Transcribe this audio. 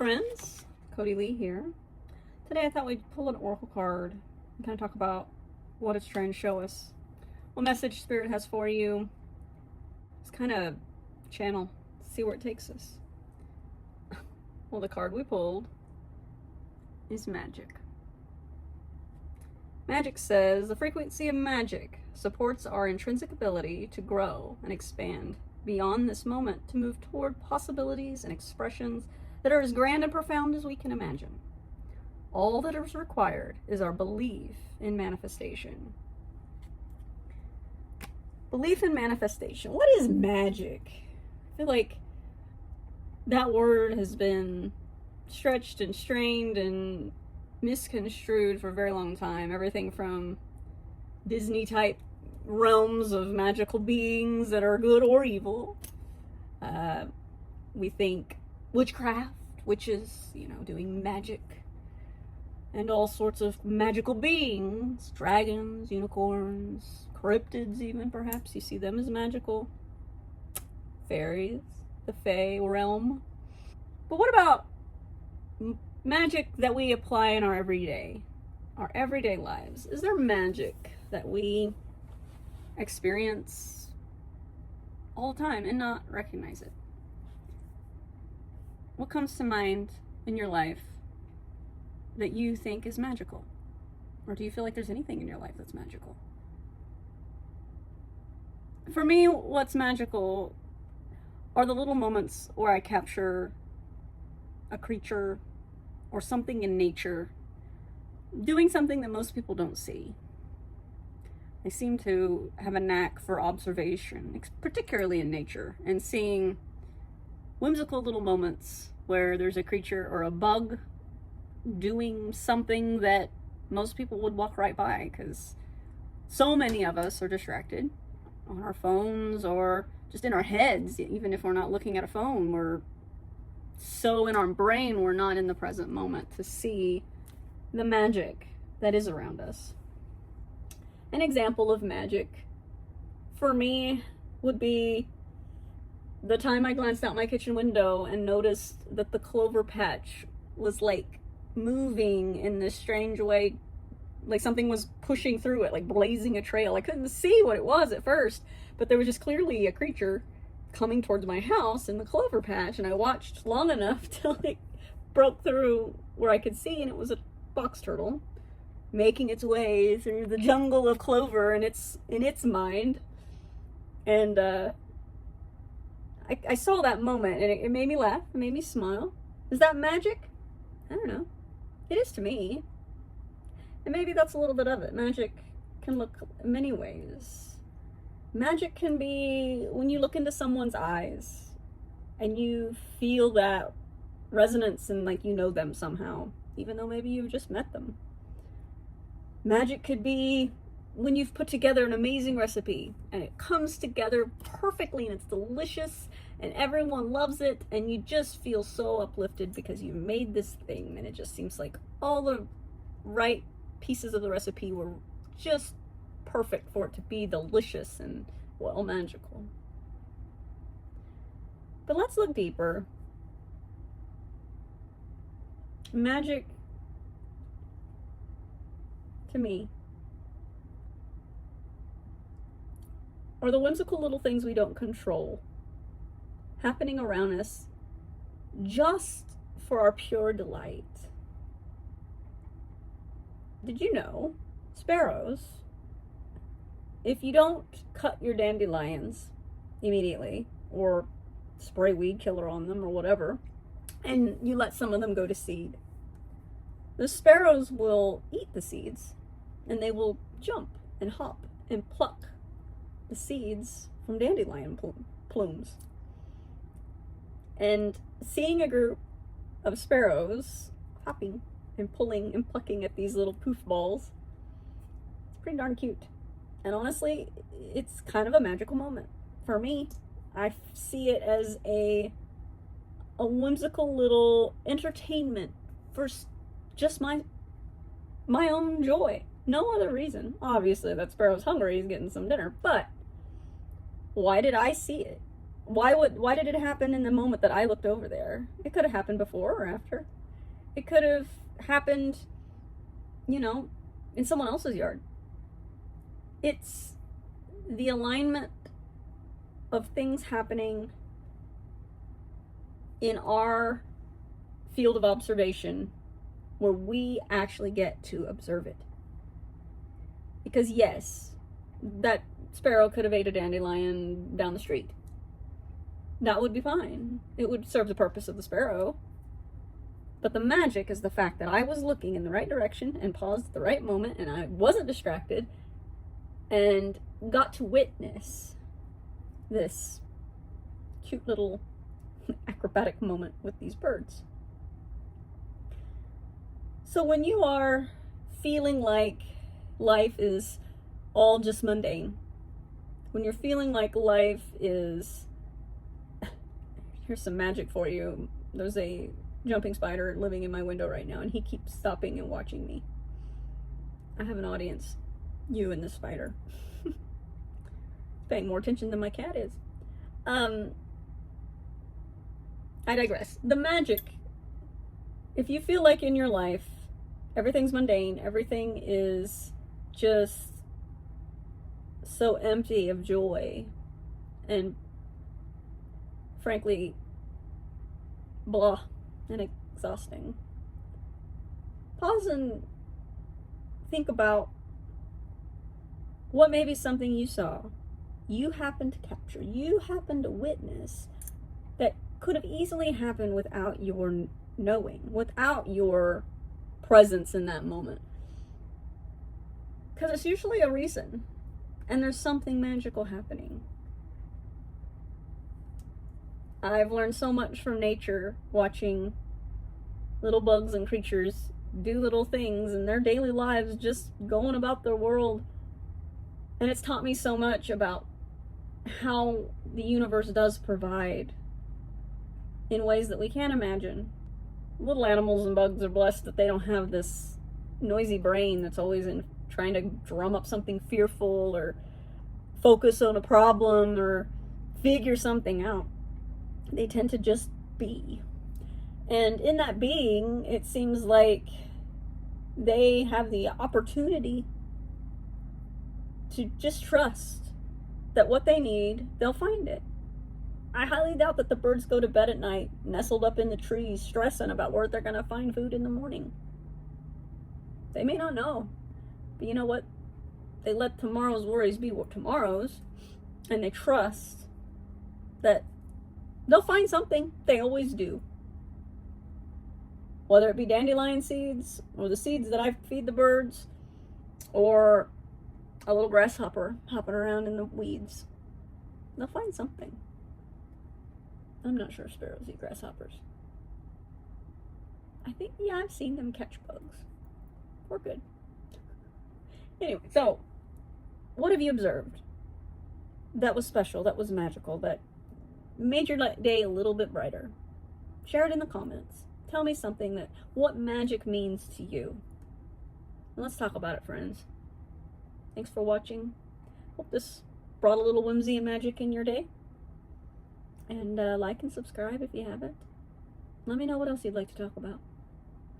friends, Cody Lee here. Today I thought we'd pull an oracle card and kind of talk about what it's trying to show us. What message Spirit has for you. Just kind of channel, see where it takes us. Well, the card we pulled is magic. Magic says, the frequency of magic supports our intrinsic ability to grow and expand beyond this moment to move toward possibilities and expressions that are as grand and profound as we can imagine. All that is required is our belief in manifestation. Belief in manifestation. What is magic? I feel like that word has been stretched and strained and misconstrued for a very long time. Everything from Disney type realms of magical beings that are good or evil. We think witchcraft, witches, doing magic, and all sorts of magical beings, dragons, unicorns, cryptids even perhaps. You see them as magical. Fairies, the Fae realm. But what about magic that we apply in our everyday lives? Is there magic that we experience all the time and not recognize it? What comes to mind in your life that you think is magical? Or do you feel like there's anything in your life that's magical? For me, what's magical are the little moments where I capture a creature or something in nature doing something that most people don't see. I seem to have a knack for observation, particularly in nature, and seeing whimsical little moments where there's a creature or a bug doing something that most people would walk right by, because so many of us are distracted on our phones or just in our heads. Even if we're not looking at a phone, we're so in our brain we're not in the present moment to see the magic that is around us. An example of magic for me would be the time I glanced out my kitchen window and noticed that the clover patch was like moving in this strange way, like something was pushing through it, like blazing a trail. I couldn't see what it was at first, but there was just clearly a creature coming towards my house in the clover patch, and I watched long enough till it broke through where I could see, and it was a box turtle making its way through the jungle of clover in its mind. And I saw that moment, and it made me laugh, it made me smile. Is that magic? I don't know. It is to me. And maybe that's a little bit of it. Magic can look many ways. Magic can be when you look into someone's eyes and you feel that resonance and like you know them somehow, even though maybe you've just met them. Magic could be when you've put together an amazing recipe and it comes together perfectly and it's delicious and everyone loves it, and you just feel so uplifted because you made this thing and it just seems like all the right pieces of the recipe were just perfect for it to be delicious and, well, magical. But let's look deeper. Magic, to me, are the whimsical little things we don't control happening around us just for our pure delight. Did you know sparrows, if you don't cut your dandelions immediately or spray weed killer on them or whatever, and you let some of them go to seed, the sparrows will eat the seeds and they will jump and hop and pluck the seeds from dandelion plumes. And seeing a group of sparrows hopping and pulling and plucking at these little poof balls, it's pretty darn cute. And honestly, it's kind of a magical moment. For me, I see it as a whimsical little entertainment for just my own joy. No other reason. Obviously, that sparrow's hungry, he's getting some dinner, but why did I see it? why did it happen in the moment that I looked over there? It could have happened before or after. It could have happened, you know, in someone else's yard. It's the alignment of things happening in our field of observation where we actually get to observe it. Because yes, that sparrow could have ate a dandelion down the street. That would be fine. It would serve the purpose of the sparrow. But the magic is the fact that I was looking in the right direction and paused at the right moment and I wasn't distracted and got to witness this cute little acrobatic moment with these birds. So when you are feeling like life is all just mundane, when you're feeling like life is, here's some magic for you. There's a jumping spider living in my window right now and he keeps stopping and watching me. I have an audience. You and the spider. Paying more attention than my cat is. I digress. The magic. If you feel like in your life everything's mundane, everything is just so empty of joy and frankly blah and exhausting, pause and think about what maybe something you saw, you happened to capture, you happened to witness that could have easily happened without your knowing, without your presence in that moment. Because it's usually a reason, and there's something magical happening. I've learned so much from nature, watching little bugs and creatures do little things in their daily lives, just going about their world. And it's taught me so much about how the universe does provide in ways that we can't imagine. Little animals and bugs are blessed that they don't have this noisy brain that's always in trying to drum up something fearful or focus on a problem or figure something out. They tend to just be. And in that being, it seems like they have the opportunity to just trust that what they need, they'll find it. I highly doubt that the birds go to bed at night, nestled up in the trees, stressing about where they're going to find food in the morning. They may not know. But you know what? They let tomorrow's worries be tomorrow's, and they trust that they'll find something. They always do. Whether it be dandelion seeds, or the seeds that I feed the birds, or a little grasshopper hopping around in the weeds. They'll find something. I'm not sure sparrows eat grasshoppers. I think, yeah, I've seen them catch bugs. We're good. Anyway, so, what have you observed that was special, that was magical, that made your day a little bit brighter? Share it in the comments. Tell me something what magic means to you. And let's talk about it, friends. Thanks for watching. Hope this brought a little whimsy and magic in your day. And like and subscribe if you haven't. Let me know what else you'd like to talk about.